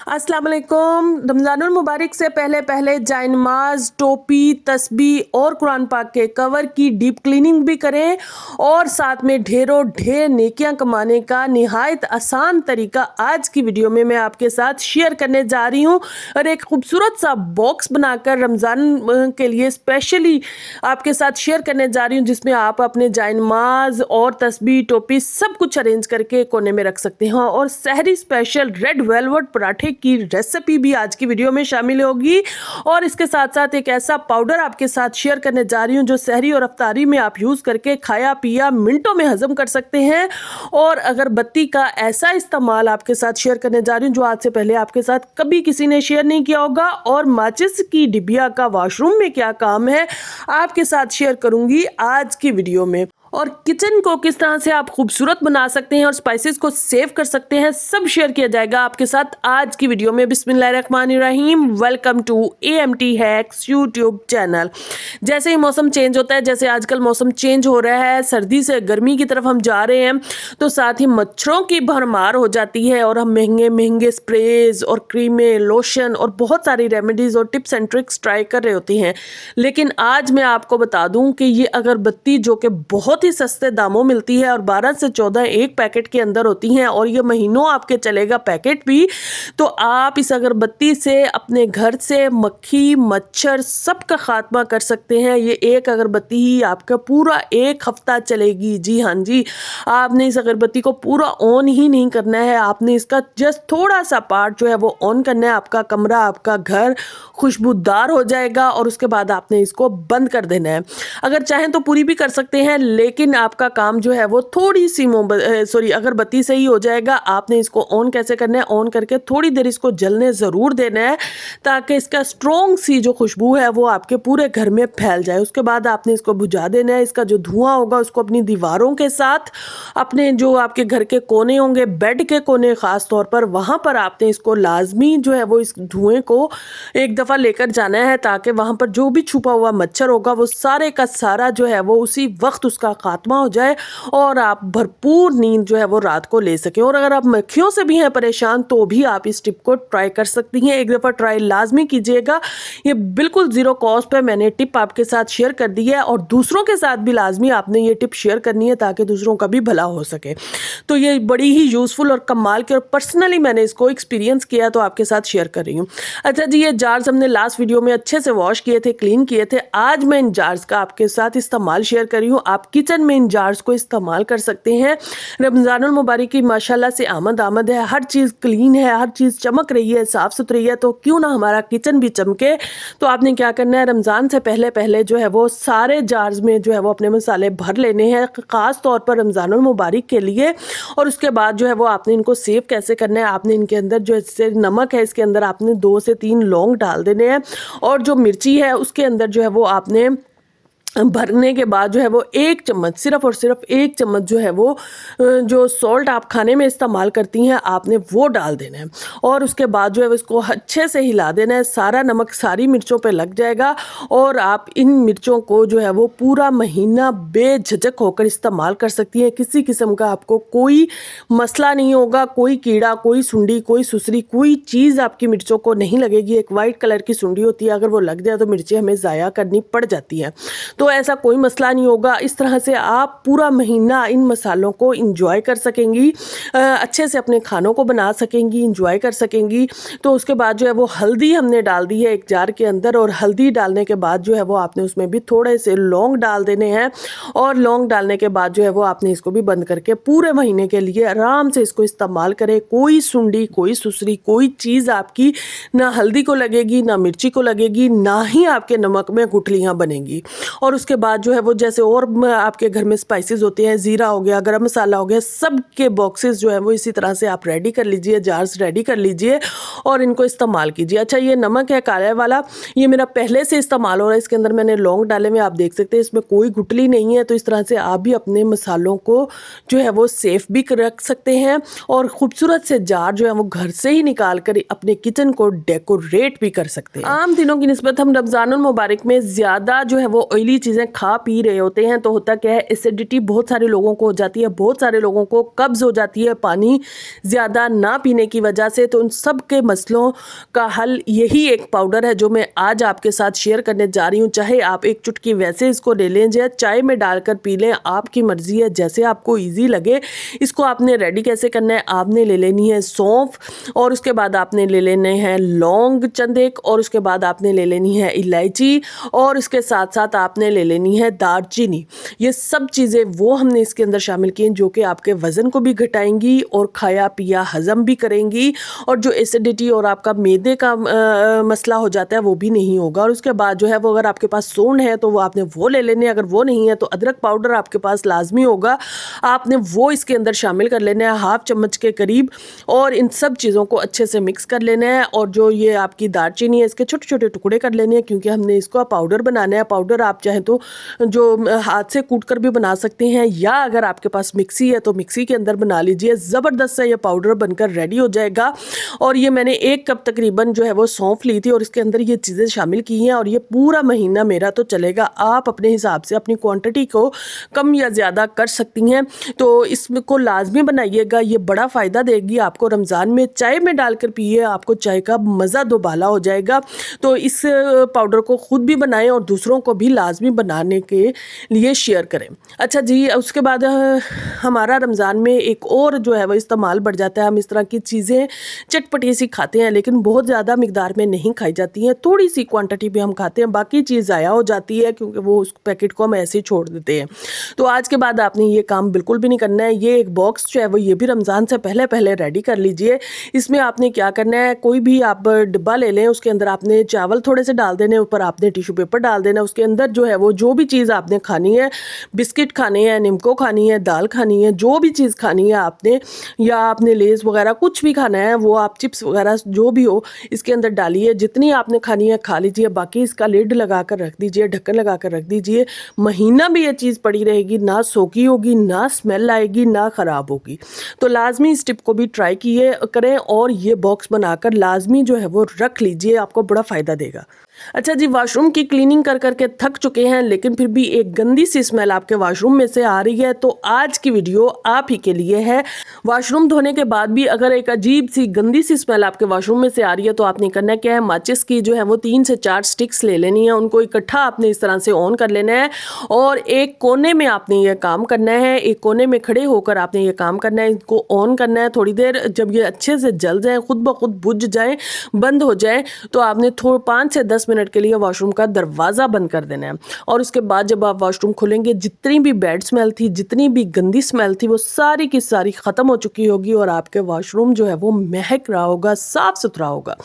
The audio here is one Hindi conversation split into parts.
अस्सलाम वालेकुम। रमज़ानुल मुबारक से पहले पहले जाए नमाज, टोपी, तस्बीह और कुरान पाक के कवर की डीप क्लीनिंग भी करें और साथ में ढेरों ढेर नेकियां कमाने का निहायत आसान तरीका आज की वीडियो में मैं आपके साथ शेयर करने जा रही हूं। और एक खूबसूरत सा बॉक्स बनाकर रमज़ान के लिए स्पेशली आपके साथ शेयर करने जा रही हूं, जिसमें आप अपने जाए नमाज और तस्बीह, टोपी सब कुछ अरेंज करके कोने में रख सकते हैं। और सहरी स्पेशल रेड वेलवेट पराठे की रेसिपी भी आज की वीडियो में शामिल होगी। और इसके साथ साथ एक ऐसा पाउडर आपके साथ शेयर करने जा रही हूँ जो सहरी और अफ्तारी में आप यूज़ करके खाया पिया मिनटों में हजम कर सकते हैं। और अगरबत्ती का ऐसा इस्तेमाल आपके साथ शेयर करने जा रही हूँ जो आज से पहले आपके साथ कभी किसी ने शेयर नहीं किया होगा। और माचिस की डिबिया का वॉशरूम में क्या काम है आपके साथ शेयर करूंगी आज की वीडियो में। और किचन को किस तरह से आप खूबसूरत बना सकते हैं और स्पाइसेस को सेव कर सकते हैं, सब शेयर किया जाएगा आपके साथ आज की वीडियो में। बिस्मिल्लाहिर्रहमानिर्रहीम। Welcome to AMT hacks YouTube channel. जैसे ही मौसम चेंज होता है, जैसे आजकल मौसम चेंज हो रहा है, सर्दी से गर्मी की तरफ हम जा रहे हैं, तो साथ ही मच्छरों की भरमार हो जाती है और हम महंगे महंगे स्प्रेज और क्रीमें, लोशन और बहुत सारी रेमेडीज़ और टिप्स एंड ट्रिक्स ट्राई कर रहे होते हैं। लेकिन आज मैं आपको बता दूं कि ये अगरबत्ती जो कि बहुत ही सस्ते दामों मिलती है और 12 से 14 एक पैकेट के अंदर होती हैं और ये महीनों आपके चलेगा पैकेट भी। तो आप इस अगरबत्ती से अपने घर से मक्खी मच्छर सबका खात्मा कर सकते हैं। ये एक अगरबत्ती ही आपका पूरा एक हफ्ता चलेगी। जी हाँ जी, आपने इस अगरबत्ती को पूरा ऑन ही नहीं करना है, आपने इसका जस्ट थोड़ा सा पार्ट जो है वो ऑन करना है। आपका कमरा, आपका घर खुशबूदार हो जाएगा और उसके बाद आपने इसको बंद कर देना है। अगर चाहें तो पूरी भी कर सकते हैं, लेकिन आपका काम जो है वो थोड़ी सी अगरबत्ती से ही हो जाएगा। आपने इसको ऑन कैसे करना है, ऑन करके थोड़ी देर इसको जलने ज़रूर देना है ताकि इसका स्ट्रॉन्ग सी जो खुशबू है वो आपके पूरे घर में फैल जाए। उसके बाद आपने इसको बुझा देना है। इसका जो धुआं होगा उसको अपनी दीवारों के साथ, अपने जो आपके घर के कोने होंगे, बेड के कोने ख़ास तौर पर, वहाँ पर आपने इसको लाजमी जो है वो इस धुएँ को एक दफ़ा लेकर जाना है ताकि वहाँ पर जो भी छुपा हुआ मच्छर होगा वो सारे का सारा जो है वो उसी वक्त उसका खात्मा हो जाए और आप भरपूर नींद जो है वो रात को ले सकें। और अगर आप मक्खियों से भी हैं परेशान तो भी आप इस टिप को ट्राई कर सकती हैं। एक दफ़ा ट्राई लाजमी कीजिएगा। ये बिल्कुल ज़ीरो कॉस्ट पे मैंने टिप आपके साथ शेयर कर दी है और दूसरों के साथ भी लाजमी आपने ये टिप शेयर करनी है ताकि दूसरों का भी भला हो सके। तो ये बड़ी ही यूज़फुल और कमाल की, और पर्सनली मैंने इसको एक्सपीरियंस किया तो आपके साथ शेयर कर रही हूँ। अच्छा जी, ये जार्स हमने लास्ट वीडियो में अच्छे से वॉश किए थे, क्लीन किए थे। आज मैं इन जार्स का आपके साथ इस्तेमाल शेयर कर रही हूँ। आप किचन में इन जार्स को इस्तेमाल कर सकते हैं। रमज़ानुल मुबारक की माशाल्लाह से आमद है, हर चीज़ क्लीन है, हर चीज़ चमक रही है, साफ़ सुथरी है, तो क्यों ना हमारा किचन भी चमके। तो आपने क्या करना है, रमज़ान से पहले पहले जो है वो सारे जार्स में जो है वो अपने मसाले भर लेने हैं, ख़ास तौर पर रमज़ानुल मुबारक के लिए। और उसके बाद जो है वो आपने इनको सेव कैसे करना है, आपने इनके अंदर जो इससे नमक है इसके अंदर आपने 2 से 3 लौंग डाल देने हैं और जो मिर्ची है उसके अंदर जो है वो आपने भरने के बाद जो है वो 1 चम्मच, सिर्फ और सिर्फ 1 चम्मच जो है वो जो सॉल्ट आप खाने में इस्तेमाल करती हैं आपने वो डाल देना है। और उसके बाद जो है इसको अच्छे से हिला देना है। सारा नमक सारी मिर्चों पे लग जाएगा और आप इन मिर्चों को जो है वो पूरा महीना बेझिझक होकर इस्तेमाल कर सकती हैं। किसी किस्म का आपको कोई मसला नहीं होगा, कोई कीड़ा, कोई सुंडी, कोई सुसरी, कोई चीज़ आपकी मिर्चों को नहीं लगेगी। एक वाइट कलर की सुंडी होती है, अगर वो लग जाए तो मिर्चें हमें ज़ाया करनी पड़ जाती हैं। तो ऐसा कोई मसला नहीं होगा। इस तरह से आप पूरा महीना इन मसालों को इंजॉय कर सकेंगी, अच्छे से अपने खानों को बना सकेंगी, इंजॉय कर सकेंगी। तो उसके बाद जो है वो हल्दी हमने डाल दी है एक जार के अंदर, और हल्दी डालने के बाद जो है वो आपने उसमें भी थोड़े से लौंग डाल देने हैं। और लौंग डालने के बाद जो है वो आपने इसको भी बंद करके पूरे महीने के लिए आराम से इसको इस्तेमाल करें। कोई सुंडी, कोई सुसरी, कोई चीज़ आपकी ना हल्दी को लगेगी, ना मिर्ची को लगेगी, ना ही आपके नमक में गुठलियाँ बनेंगी। और उसके बाद जो है वो जैसे और आपके घर में स्पाइसेस होते हैं, ज़ीरा हो गया, गरम मसाला हो गया, सब के बॉक्सेस जो है वो इसी तरह से आप रेडी कर लीजिए, जार्स रेडी कर लीजिए और इनको इस्तेमाल कीजिए। अच्छा, ये नमक है काले वाला, ये मेरा पहले से इस्तेमाल हो रहा है। इसके अंदर मैंने लौंग डाले हुए, आप देख सकते हैं इसमें कोई गुठली नहीं है। तो इस तरह से आप भी अपने मसालों को जो है वो सेफ भी रख सकते हैं और खूबसूरत से जार जो है वो घर से ही निकाल कर अपने किचन को डेकोरेट भी कर सकते हैं। आम दिनों की निस्बत हम रमज़ानुल मुबारक में ज़्यादा जो है वो ऑयली चीज़ें खा पी रहे होते हैं, तो होता क्या है, एसिडिटी बहुत सारे लोगों को हो जाती है, बहुत सारे लोगों को कब्ज़ हो जाती है पानी ज़्यादा ना पीने की वजह से। तो उन सब के मसलों का हल यही एक पाउडर है जो मैं आज आपके साथ शेयर करने जा रही हूँ। चाहे आप एक चुटकी वैसे इसको ले लें या चाय में डालकर पी लें, आपकी मर्जी है, जैसे आपको ईजी लगे। इसको आपने रेडी कैसे करना है, आपने ले लेनी है सौंफ, और उसके बाद आपने ले लेने हैं लौंग चंद एक, और उसके बाद आपने ले लेनी है इलायची, और इसके साथ साथ आपने ले लेनी है दालचीनी। ये सब चीज़ें वो हमने इसके अंदर शामिल की हैं जो कि आपके वज़न को भी घटाएंगी और खाया पिया हज़म भी करेंगी, और जो एसिडिटी और आपका मैदे का मसला हो जाता है वो भी नहीं होगा। और उसके बाद जो है वो अगर आपके पास सोंड है तो वो आपने वो ले लेने, अगर वो नहीं है तो अदरक पाउडर आपके पास लाजमी होगा, आपने वो इसके अंदर शामिल कर लेना है 1/2 चम्मच के करीब, और इन सब चीज़ों को अच्छे से मिक्स कर लेना है। और जो ये आपकी दालचीनी है इसके छोटे छोटे टुकड़े कर लेने हैं, क्योंकि हमने इसको पाउडर बनाना है। पाउडर आप चाहें तो जो हाथ से कूट कर भी बना सकते हैं, या अगर आपके पास मिक्सी है तो मिक्सी के अंदर बना लीजिए। ज़बरदस्त सा ये पाउडर बनकर रेडी हो जाएगा। और ये मैंने 1 कप तकरीबन जो है वो सौंफ ली थी और इसके अंदर ये चीज़ें शामिल की हैं, और ये पूरा महीना मेरा तो चलेगा। आप अपने हिसाब से अपनी क्वांटिटी को कम या ज़्यादा कर सकती हैं, तो इसको लाजमी बनाइएगा। ये बड़ा फ़ायदा देगी आपको। रमज़ान में चाय में डालकर पिए, आपको चाय का मज़ा दोबाला हो जाएगा। तो इस पाउडर को ख़ुद भी बनाएं और दूसरों को भी लाजमी बनाने के लिए शेयर करें। अच्छा जी, उसके बाद हमारा रमज़ान में एक और जो है वो इस्तेमाल बढ़ जाता है। हम इस तरह की चीज़ें चटपटी सी खाते हैं, लेकिन बहुत ज़्यादा मिकदार में नहीं खाई जाती हैं, थोड़ी सी क्वांटिटी भी हम खाते हैं, बाकी चीज़ ज़ाया हो जाती है क्योंकि वो उस पैकेट को हम ऐसे ही छोड़ देते हैं। तो आज के बाद आपने ये काम बिल्कुल भी नहीं करना है। ये एक बॉक्स जो है वो ये भी रमज़ान से पहले पहले रेडी कर लीजिए। इसमें आपने क्या करना है, कोई भी आप डिब्बा ले लें, उसके अंदर आपने चावल थोड़े से डाल देने, ऊपर आपने टिश्यू पेपर डाल देना, उसके अंदर जो है वो जो भी चीज़ आपने खानी है, बिस्किट खाने हैं, निमको खानी है, दाल खानी है, जो भी चीज़ खानी है आपने, या आपने लेस वगैरह कुछ भी खाना है, वो आप चिप्स वगैरह जो भी हो इसके अंदर डालिए। जितनी आपने खानी है खा लीजिए, बाकी इसका लिड लगा कर रख दीजिए, ढक्कन लगा कर रख दीजिए। महीना भी ये चीज़ पड़ी रहेगी, ना सोगी होगी, ना स्मेल आएगी, ना ख़राब होगी। तो लाजमी इस टिप को भी ट्राई करें और ये बॉक्स बनाकर लाजमी जो है वो रख लीजिए, आपको बड़ा फ़ायदा देगा। अच्छा जी, वॉशरूम की क्लीनिंग कर करके थक चुके हैं, लेकिन फिर भी एक गंदी सी स्मेल आपके वॉशरूम में से आ रही है, तो आज की वीडियो आप ही के लिए है। वॉशरूम धोने के बाद भी अगर एक अजीब सी गंदी सी स्मेल आपके वॉशरूम में से आ रही है तो आपने करना क्या है, माचिस की जो है वो 3 से 4 स्टिक्स ले लेनी है, उनको इकट्ठा आपने इस तरह से ऑन कर लेना है, और एक कोने में आपने ये काम करना है, एक कोने में खड़े होकर आपने ये काम करना है। इनको ऑन करना है थोड़ी देर, जब ये अच्छे से जल जाए, खुद ब खुद बुझ जाए, बंद हो जाए, तो आपने 5 से 10 मिनट के लिए वॉशरूम का दरवाज़ा बंद कर देना है। और उसके बाद जब आप वॉशरूम खोलेंगे, जितनी भी बैड स्मेल थी, जितनी भी गंदी स्मेल थी, वो सारी की सारी ख़त्म हो चुकी होगी और आपके वॉशरूम जो है वो महक रहा होगा, साफ़ सुथरा होगा।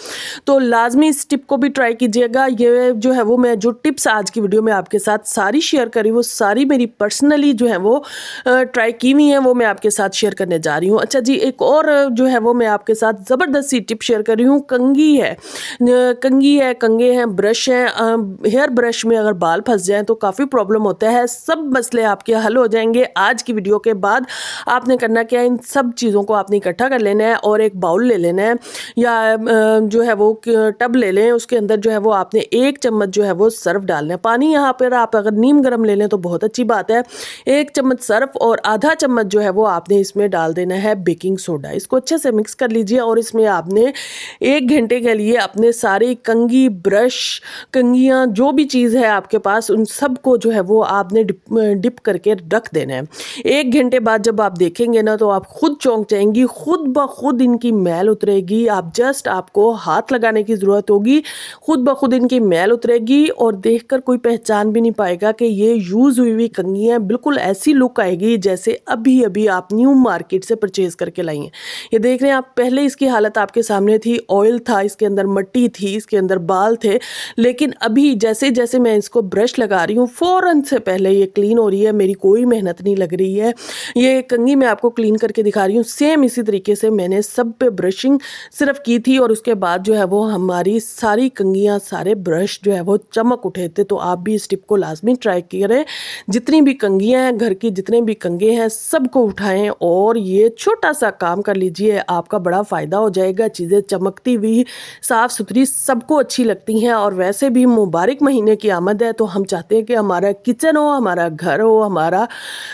तो लाजमी इस टिप को भी ट्राई कीजिएगा। ये जो है वो मैं जो टिप्स आज की वीडियो में आपके साथ सारी शेयर करी, वो सारी मेरी पर्सनली जो है वो ट्राई की हुई हैं, वो मैं आपके साथ शेयर करने जा रही हूँ। अच्छा जी, एक और जो है वो मैं आपके साथ ज़बरदस्त सी टिप शेयर कर रही हूँ। कंघी है, कंघे हैं, ब्रश है। हेयर ब्रश में अगर बाल फंस जाएं तो काफ़ी प्रॉब्लम होता है। सब मसले आपके हल हो जाएंगे आज की वीडियो के बाद। आपने करना क्या है, इन सब चीज़ों को आपने इकट्ठा कर लेना है और एक बाउल ले लेना है, या जो है वो टब ले लें, उसके अंदर जो है वो आपने 1 चम्मच जो है वो सर्फ डालना है। पानी यहाँ पर आप अगर नीम गर्म ले लें तो बहुत अच्छी बात है। 1 चम्मच सर्फ और आधा चम्मच जो है वो आपने इसमें डाल देना है बेकिंग सोडा। इसको अच्छे से मिक्स कर लीजिए और इसमें आपने 1 घंटे के लिए अपने सारे कंघी, ब्रश, कंघियाँ, जो भी चीज़ है आपके पास, उन सब को जो है वो आपने डिप करके रख देना है। 1 घंटे बाद जब आप देखेंगे ना तो आप खुद चौंक जाएंगी, खुद ब खुद इनकी मैल उतरेगी। आप जस्ट आपको हाथ लगाने की ज़रूरत होगी, खुद ब खुद इनकी मैल उतरेगी और देखकर कोई पहचान भी नहीं पाएगा कि ये यूज़ हुई हुई कंघियाँ। बिल्कुल ऐसी लुक आएगी जैसे अभी अभी आप न्यू मार्केट से परचेज़ करके लाई हैं। ये देख रहे हैं आप, पहले इसकी हालत आपके सामने थी, ऑयल था, इसके अंदर मट्टी थी, इसके अंदर बाल थे, लेकिन अभी जैसे जैसे मैं इसको ब्रश लगा रही हूँ फ़ौरन से पहले ये क्लीन हो रही है। मेरी कोई मेहनत नहीं लग रही है। ये कंघी मैं आपको क्लीन करके दिखा रही हूँ। सेम इसी तरीके से मैंने सब पे ब्रशिंग सिर्फ की थी और उसके बाद जो है वो हमारी सारी कंघियाँ, सारे ब्रश जो है वो चमक उठे थे। तो आप भी इस टिप को लाजमी ट्राई करें। जितनी भी कंघियाँ हैं घर की, जितने भी कंघे हैं, सबको उठाएं और ये छोटा सा काम कर लीजिए, आपका बड़ा फ़ायदा हो जाएगा। चीज़ें चमकती हुई, साफ़ सुथरी, सबको अच्छी लगती हैं और वैसे भी मुबारक महीने की आमद है, तो हम चाहते हैं कि हमारा किचन हो, हमारा घर हो, हमारा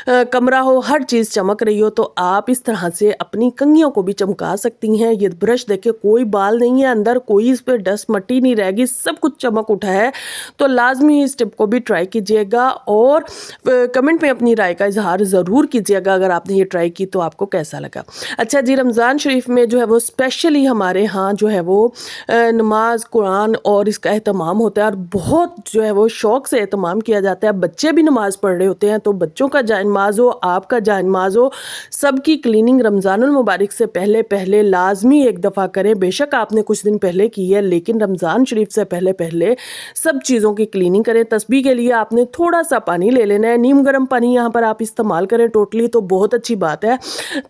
कमरा हो, हर चीज़ चमक रही हो। तो आप इस तरह से अपनी कंघियों को भी चमका सकती हैं। ये ब्रश देखिए, कोई बाल नहीं है अंदर, कोई इस पर डस्ट मट्टी नहीं रहेगी, सब कुछ चमक उठा है। तो लाजमी इस टिप को भी ट्राई कीजिएगा और कमेंट में अपनी राय का इजहार ज़रूर कीजिएगा अगर आपने ये ट्राई की तो आपको कैसा लगा। अच्छा जी, रमज़ान शरीफ में जो है वो स्पेशली हमारे यहाँ जो है वो नमाज, कुरान और इसका एहतमाम होता है और बहुत जो है वो शौक़ से एहतमाम किया जाता है। बच्चे भी नमाज़ पढ़ रहे होते हैं, तो बच्चों का जायनमाज़ हो, आपका जायनमाज़ हो, सबकी क्लीनिंग रमज़ानुल मुबारक से पहले पहले लाजमी एक दफ़ा करें। बेशक आपने कुछ दिन पहले की है, लेकिन रमज़ान शरीफ से पहले पहले सब चीज़ों की क्लीनिंग करें। तस्बीह के लिए आपने थोड़ा सा पानी ले लेना है, नीम गर्म पानी यहाँ पर आप इस्तेमाल करें टोटली तो बहुत अच्छी बात है।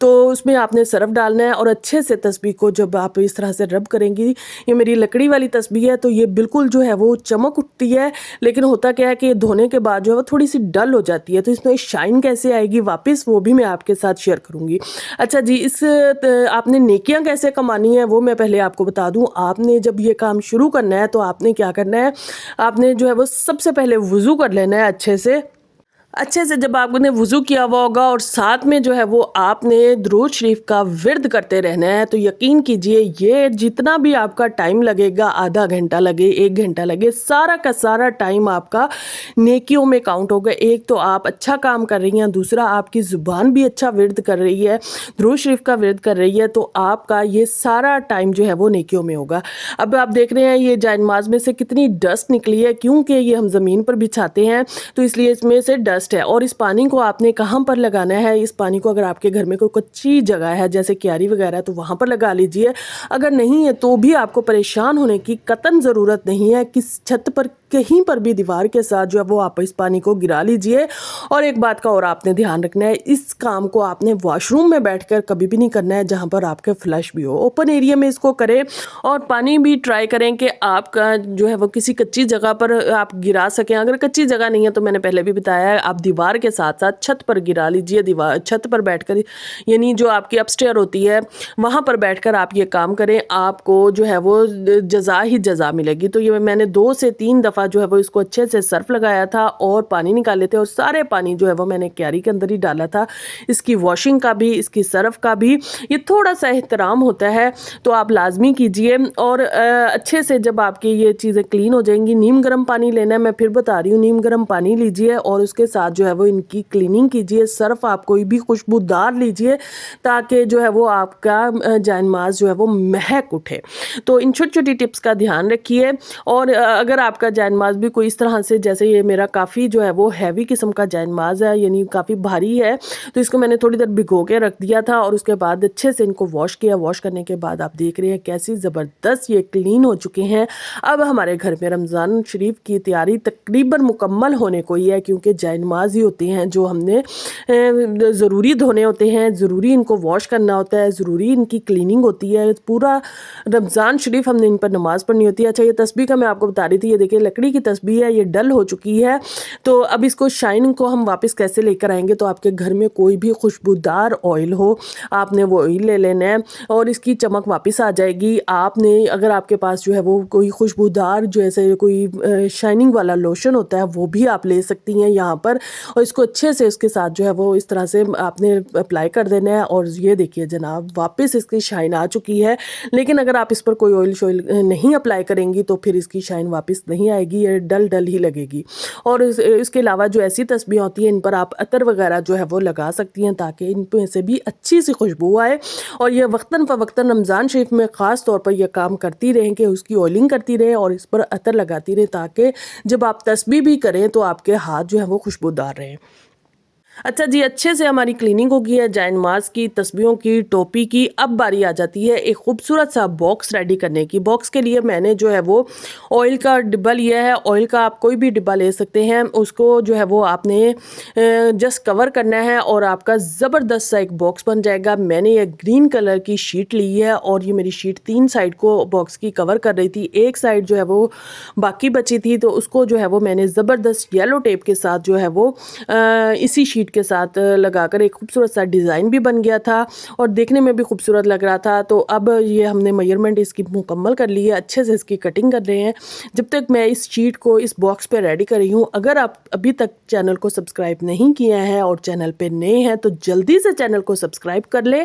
तो उसमें आपने सरफ डालना है और अच्छे से तस्बीह को जब आप इस तरह से रब करेंगी, ये मेरी लकड़ी वाली तस्बीह है तो ये बिल्कुल जो है वो चमक उठती है, लेकिन होता क्या है कि धोने के बाद जो है वो थोड़ी सी डल हो जाती है। तो इसमें शाइन कैसे आएगी वापस, वो भी मैं आपके साथ शेयर करूँगी। अच्छा जी, आपने नेकियां कैसे कमानी है वो मैं पहले आपको बता दूं। आपने जब ये काम शुरू करना है तो आपने क्या करना है, आपने जो है वो सबसे पहले वुज़ू कर लेना है अच्छे से जब आपने वुज़ू किया हुआ होगा और साथ में जो है वो आपने दुरूद शरीफ का विर्द करते रहना है। तो यकीन कीजिए ये जितना भी आपका टाइम लगेगा, आधा घंटा लगे, 1 घंटा लगे, सारा का सारा टाइम आपका नेकियों में काउंट होगा। एक तो आप अच्छा काम कर रही हैं, दूसरा आपकी ज़ुबान भी अच्छा विर्द कर रही है, दुरूद शरीफ का विर्द कर रही है, तो आपका ये सारा टाइम जो है वो नेकियों में होगा। अब आप देख रहे हैं ये जायनमाज़ में से कितनी डस्ट निकली है, क्योंकि ये हम ज़मीन पर बिछाते हैं तो इसलिए इसमें से डस्ट है। और इस पानी को आपने कहाँ पर लगाना है, इस पानी को अगर आपके घर में कोई कच्ची जगह है जैसे क्यारी वगैरह तो वहाँ पर लगा लीजिए। अगर नहीं है तो भी आपको परेशान होने की कतई ज़रूरत नहीं है। किस छत पर कहीं पर भी दीवार के साथ जो है वो आप इस पानी को गिरा लीजिए। और एक बात का और आपने ध्यान रखना है, इस काम को आपने वॉशरूम में बैठकर कभी भी नहीं करना है जहाँ पर आपके फ्लश भी हो। ओपन एरिया में इसको करें और पानी भी ट्राई करें कि आपका जो है वो किसी कच्ची जगह पर आप गिरा सकें। अगर कच्ची जगह नहीं है तो मैंने पहले भी बताया है, आप दीवार के साथ साथ छत पर गिरा लीजिए। दीवार छत पर बैठकर, यानी जो आपकी अपस्टेयर होती है वहाँ पर बैठकर आप ये काम करें, आपको जो है वो जज़ा ही जज़ा मिलेगी। तो ये मैंने 2 से 3 दफ़ा जो है वो इसको अच्छे से सर्फ लगाया था और पानी निकाले थे और सारे पानी जो है वो मैंने क्यारी के अंदर ही डाला था। इसकी वॉशिंग का भी, इसकी सर्फ का भी ये थोड़ा सा एहतराम होता है, तो आप लाजमी कीजिए। और अच्छे से जब आपकी ये चीज़ें क्लीन हो जाएंगी, नीम गर्म पानी लेना है, मैं फिर बता रही हूँ, नीम गर्म पानी लीजिए और उसके साथ जो है वो इनकी क्लीनिंग कीजिए। सर्फ आप कोई भी खुशबूदार लीजिए ताकि जो है वो आपका जायनमाज़ जो है वो महक उठे। तो इन छोटी छोटी टिप्स का ध्यान रखिए। और अगर आपका जायनमाज़ भी कोई इस तरह से, जैसे ये मेरा काफ़ी जो है वो हैवी किस्म का जायनमाज़ है, यानी काफ़ी भारी है, तो इसको मैंने थोड़ी देर भिगो के रख दिया था और उसके बाद अच्छे से इनको वॉश किया। वॉश करने के बाद आप देख रहे हैं कैसी ज़बरदस्त ये क्लीन हो चुके हैं। अब हमारे घर में रमज़ान शरीफ की तैयारी तकरीबन मुकम्मल होने को ही है, क्योंकि जायनमाज़ ही होते हैं जो हमने ज़रूरी धोने होते हैं, ज़रूरी इनको वॉश करना होता है, ज़रूरी इनकी क्लीनिंग होती है। पूरा रमज़ान शरीफ हमने इन पर नमाज़ पढ़नी होती है। अच्छा, ये तस्बीह का मैं आपको बता रही थी, ये देखिए लकड़ी की तस्बीह है, ये डल हो चुकी है। तो अब इसको शाइन को हम वापस कैसे लेकर आएंगे, तो आपके घर में कोई भी खुशबूदार ऑयल हो, आपने वो ऑयल ले लेना है और इसकी चमक वापस आ जाएगी। आपने अगर आपके पास जो है वो कोई खुशबूदार जैसे कोई शाइनिंग वाला लोशन होता है वो भी आप ले सकती हैं यहाँ पर, और इसको अच्छे से उसके साथ जो है वो इस तरह से आपने अप्लाई कर देना है। और ये देखिए जनाब, वापस इसकी शाइन आ चुकी है। लेकिन अगर आप इस पर कोई ऑयल शोयल नहीं अप्लाई करेंगी तो फिर इसकी शाइन वापस नहीं आएगी, ये डल डल ही लगेगी। और इसके अलावा जो ऐसी तस्बीह होती हैं इन पर आप अतर वगैरह जो है वो लगा सकती हैं ताकि इन पे से भी अच्छी सी खुशबू आए। और ये वक्तन फ़वक्तन रमज़ान शरीफ में ख़ास तौर पर यह काम करती रहें कि उसकी ऑयलिंग करती रहें और इस पर अतर लगाती रहें, ताकि जब आप तस्बीह भी करें तो आपके हाथ जो है वो खुशबूदार रहें। अच्छा जी, अच्छे से हमारी क्लीनिंग हो गई है जायनमाज़ की, तस्बीहों की, टोपी की। अब बारी आ जाती है एक खूबसूरत सा बॉक्स रेडी करने की। बॉक्स के लिए मैंने जो है वो ऑयल का डिब्बा लिया है। ऑयल का आप कोई भी डिब्बा ले सकते हैं। उसको जो है वो आपने जस्ट कवर करना है और आपका ज़बरदस्त सा एक बॉक्स बन जाएगा। मैंने ये ग्रीन कलर की शीट ली है और ये मेरी शीट 3 साइड को बॉक्स की कवर कर रही थी। एक साइड जो है वो बाकी बची थी, तो उसको जो है वो मैंने ज़बरदस्त येलो टेप के साथ जो है वो इसी शीट शीट के साथ लगाकर एक खूबसूरत सा डिज़ाइन भी बन गया था और देखने में भी खूबसूरत लग रहा था। तो अब ये हमने मेजरमेंट इसकी मुकम्मल कर ली है, अच्छे से इसकी कटिंग कर रहे हैं। जब तक मैं इस शीट को इस बॉक्स पे रेडी कर रही हूँ, अगर आप अभी तक चैनल को सब्सक्राइब नहीं किया है और चैनल पे नए हैं तो जल्दी से चैनल को सब्सक्राइब कर लें,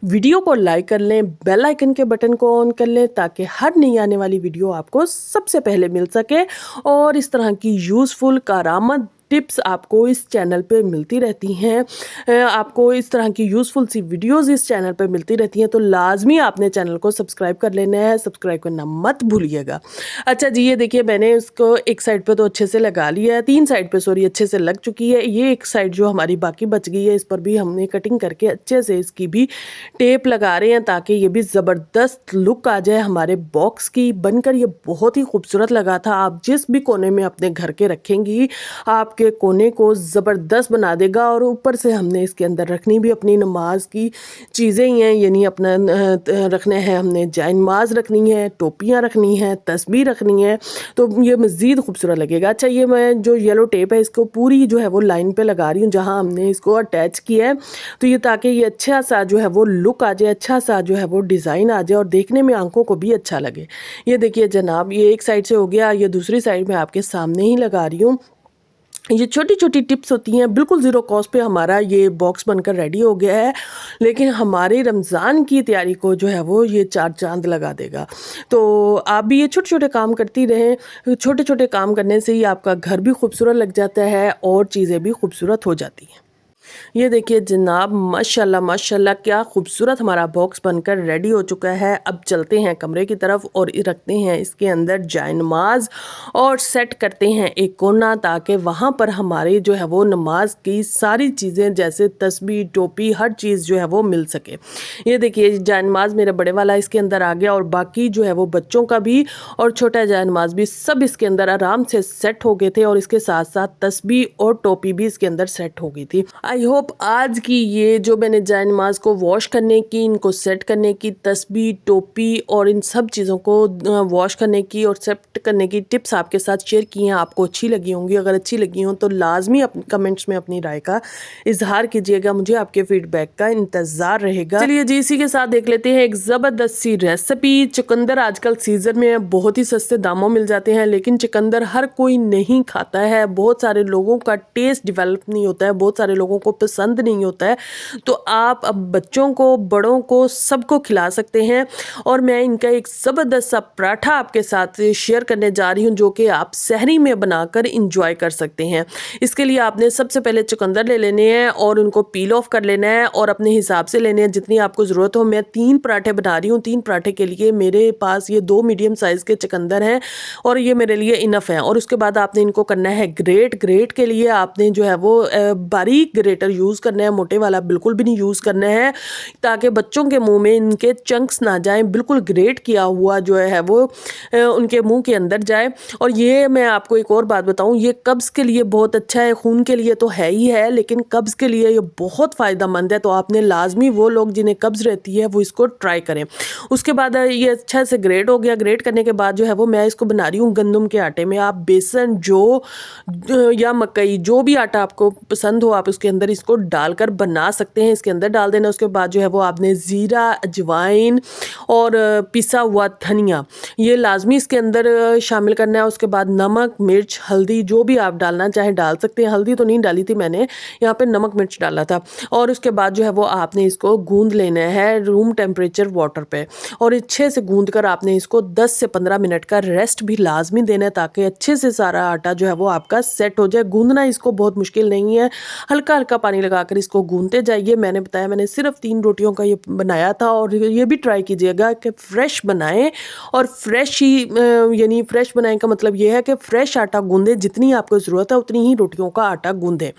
वीडियो को लाइक कर लें, बेल आइकन के बटन को ऑन कर लें ताकि हर नई आने वाली वीडियो आपको सबसे पहले मिल सके और इस तरह की यूज़फुल कारआमद टिप्स आपको इस चैनल पे मिलती रहती हैं। आपको इस तरह की यूज़फुल सी वीडियोस इस चैनल पे मिलती रहती हैं, तो लाजमी आपने चैनल को सब्सक्राइब कर लेना है, सब्सक्राइब करना मत भूलिएगा। अच्छा जी, ये देखिए मैंने इसको एक साइड पे तो अच्छे से लगा लिया है, 3 साइड पे सॉरी अच्छे से लग चुकी है। ये एक साइड जो हमारी बाकी बच गई है, इस पर भी हमने कटिंग करके अच्छे से इसकी भी टेप लगा रहे हैं ताकि ये भी ज़बरदस्त लुक आ जाए हमारे बॉक्स की। बनकर ये बहुत ही खूबसूरत लगा था। आप जिस भी कोने में अपने घर के रखेंगी, आपके कोने को ज़बरदस्त बना देगा। और ऊपर से हमने इसके अंदर रखनी भी अपनी नमाज की चीज़ें ही हैं, यानी अपना रखने हैं हमने जाय नमाज रखनी है, टोपियाँ रखनी है, तस्बीह रखनी है, तो ये मज़ीद खूबसूरत लगेगा। अच्छा, ये मैं जो येलो टेप है इसको पूरी जो है वो लाइन पे लगा रही हूँ जहाँ हमने इसको अटैच किया है, तो ये ताकि ये अच्छा सा जो है वो लुक आ जाए, अच्छा सा जो है वो डिज़ाइन आ जाए और देखने में आंखों को भी अच्छा लगे। ये देखिए जनाब, ये एक साइड से हो गया, ये दूसरी साइड में आपके सामने ही लगा रही हूँ। ये छोटी छोटी टिप्स होती हैं, बिल्कुल ज़ीरो कॉस्ट पे हमारा ये बॉक्स बनकर रेडी हो गया है, लेकिन हमारे रमज़ान की तैयारी को जो है वो ये 4 चांद लगा देगा। तो आप भी ये छोटे छोटे काम करती रहें। छोटे छोटे काम करने से ही आपका घर भी खूबसूरत लग जाता है और चीज़ें भी खूबसूरत हो जाती हैं। ये देखिए जनाब, माशाल्लाह माशाल्लाह क्या खूबसूरत हमारा बॉक्स बनकर रेडी हो चुका है। अब चलते हैं कमरे की तरफ और रखते हैं इसके अंदर जाय नमाज और सेट करते हैं एक कोना ताकि वहाँ पर हमारी जो है वो नमाज की सारी चीज़ें जैसे तस्बीह, टोपी, हर चीज़ जो है वो मिल सके। ये देखिए जाय नमाज मेरा बड़े वाला इसके अंदर आ गया और बाकी जो है वो बच्चों का भी और छोटा जाय नमाज भी सब इसके अंदर आराम से सेट हो गए थे और इसके साथ साथ तस्बीह और टोपी भी इसके अंदर सेट हो गई थी। आई होप आज की ये जो मैंने जाय नमाज को वॉश करने की, इनको सेट करने की, तस्बीह, टोपी और इन सब चीज़ों को वॉश करने की और सेट करने की टिप्स आपके साथ शेयर की हैं, आपको अच्छी लगी होंगी। अगर अच्छी लगी हों तो लाजमी कमेंट्स में अपनी राय का इजहार कीजिएगा, मुझे आपके फीडबैक का इंतज़ार रहेगा। चलिए जी, इसी के साथ देख लेते हैं एक ज़बरदस्त सी रेसिपी। चुकंदर आजकल सीज़न में बहुत ही सस्ते दामों मिल जाते हैं, लेकिन चुकंदर हर कोई नहीं खाता है। बहुत सारे लोगों का टेस्ट डिवेलप नहीं होता है, बहुत सारे लोगों को पसंद नहीं होता है, तो आप अब बच्चों को, बड़ों को, सबको खिला सकते हैं। और मैं इनका एक ज़बरदस्त सा पराठा आपके साथ शेयर करने जा रही हूँ जो कि आप सहरी में बनाकर इंजॉय कर सकते हैं। इसके लिए आपने सबसे पहले चुकंदर ले लेने हैं और उनको पील ऑफ कर लेना है और अपने हिसाब से लेने हैं जितनी आपको ज़रूरत हो। मैं 3 पराठे बना रही हूँ, 3 पराठे के लिए मेरे पास ये 2 मीडियम साइज़ के चुकंदर हैं और ये मेरे लिए इनफ है। और उसके बाद आपने इनको करना है ग्रेट। ग्रेट के लिए आपने जो है वो बारीक ग्रेटर यूज़ करना है, मोटे वाला बिल्कुल भी नहीं यूज़ करना है ताकि बच्चों के मुंह में इनके चंक्स ना जाएं। बिल्कुल ग्रेट किया हुआ जो है वो उनके मुंह के अंदर जाए। और ये मैं आपको एक और बात बताऊं, ये कब्ज़ के लिए बहुत अच्छा है, खून के लिए तो है ही है, लेकिन कब्ज़ के लिए ये बहुत फ़ायदेमंद है। तो आपने लाजमी, वो लोग जिन्हें कब्ज़ रहती है वो इसको ट्राई करें। उसके बाद ये अच्छा से ग्रेट हो गया। ग्रेट करने के बाद जो है वो मैं इसको बना रही हूँ गंदम के आटे में। आप बेसन, जौ या मकई, जो भी आटा आपको पसंद हो आप उसके अंदर इसको डालकर बना सकते हैं। इसके अंदर डाल देना। उसके बाद जो है वो आपने ज़ीरा, अजवाइन और पिसा हुआ धनिया ये लाजमी इसके अंदर शामिल करना है। उसके बाद नमक, मिर्च, हल्दी, जो भी आप डालना चाहें डाल सकते हैं। हल्दी तो नहीं डाली थी मैंने, यहाँ पे नमक मिर्च डाला था। और उसके बाद जो है वो आपने इसको गूंद लेना है रूम टेम्परेचर वाटर पे और अच्छे से गूंद कर आपने इसको 10 से 15 मिनट का रेस्ट भी लाजमी देना है ताकि अच्छे से सारा आटा जो है वो आपका सेट हो जाए। गूंदना इसको बहुत मुश्किल नहीं है, हल्का हल्का पानी लगाकर इसको गूंदते जाइए। मैंने बताया मैंने सिर्फ 3 रोटियों का ये बनाया था और ये भी ट्राई कीजिएगा कि फ्रेश बनाएं और फ्रेश ही यानी फ्रेश बनाएं का मतलब ये है कि फ्रेश आटा गूंदें, जितनी आपको ज़रूरत है उतनी ही रोटियों का आटा गूंदें।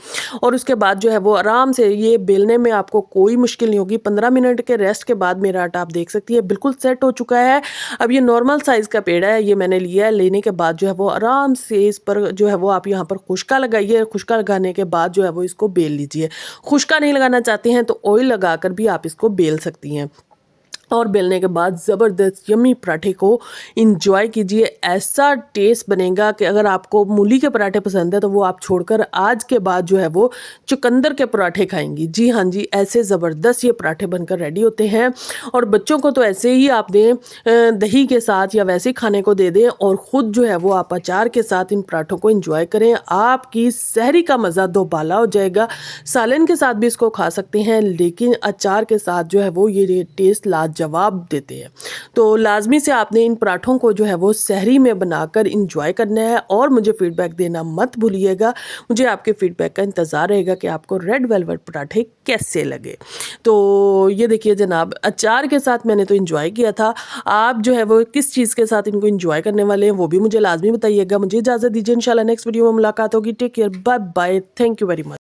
और उसके बाद जो है वो आराम से ये बेलने में आपको कोई मुश्किल नहीं होगी। 15 मिनट के रेस्ट के बाद मेरा आटा आप देख सकती है बिल्कुल सेट हो चुका है। अब ये नॉर्मल साइज़ का पेड़ा है, ये मैंने लिया है। लेने के बाद जो है वो आराम से इस पर जो है वो आप यहाँ पर खुशका लगाइए। खुशका लगाने के बाद जो है वो इसको बेल लीजिए। खुशका नहीं लगाना चाहते हैं तो ऑयल लगाकर भी आप इसको बेल सकती हैं। और बेलने के बाद ज़बरदस्त यम्मी पराठे को इंजॉय कीजिए। ऐसा टेस्ट बनेगा कि अगर आपको मूली के पराठे पसंद है तो वो आप छोड़कर आज के बाद जो है वो चुकंदर के पराठे खाएंगी। जी हाँ जी, ऐसे ज़बरदस्त ये पराठे बनकर रेडी होते हैं। और बच्चों को तो ऐसे ही आप दें दही के साथ या वैसे ही खाने को दे दें, और ख़ुद जो है वो आप अचार के साथ इन पराठों को इंजॉय करें। आपकी सहरी का मज़ा दोबाला हो जाएगा। सालन के साथ भी इसको खा सकते हैं, लेकिन अचार के साथ जो है वो ये टेस्ट जवाब देते हैं। तो लाजमी से आपने इन पराठों को जो है वो सहरी में बनाकर इंजॉय करना है, और मुझे फीडबैक देना मत भूलिएगा। मुझे आपके फीडबैक का इंतज़ार रहेगा कि आपको रेड वेलवेट पराठे कैसे लगे। तो ये देखिए जनाब, अचार के साथ मैंने तो इंजॉय किया था। आप जो है वो किस चीज़ के साथ इनको इंजॉय करने वाले हैं वो भी मुझे लाजमी बताइएगा। मुझे इजाज़त दीजिए, इंशाल्लाह नेक्स्ट वीडियो में मुलाकात होगी। Take care, bye bye, thank you very much.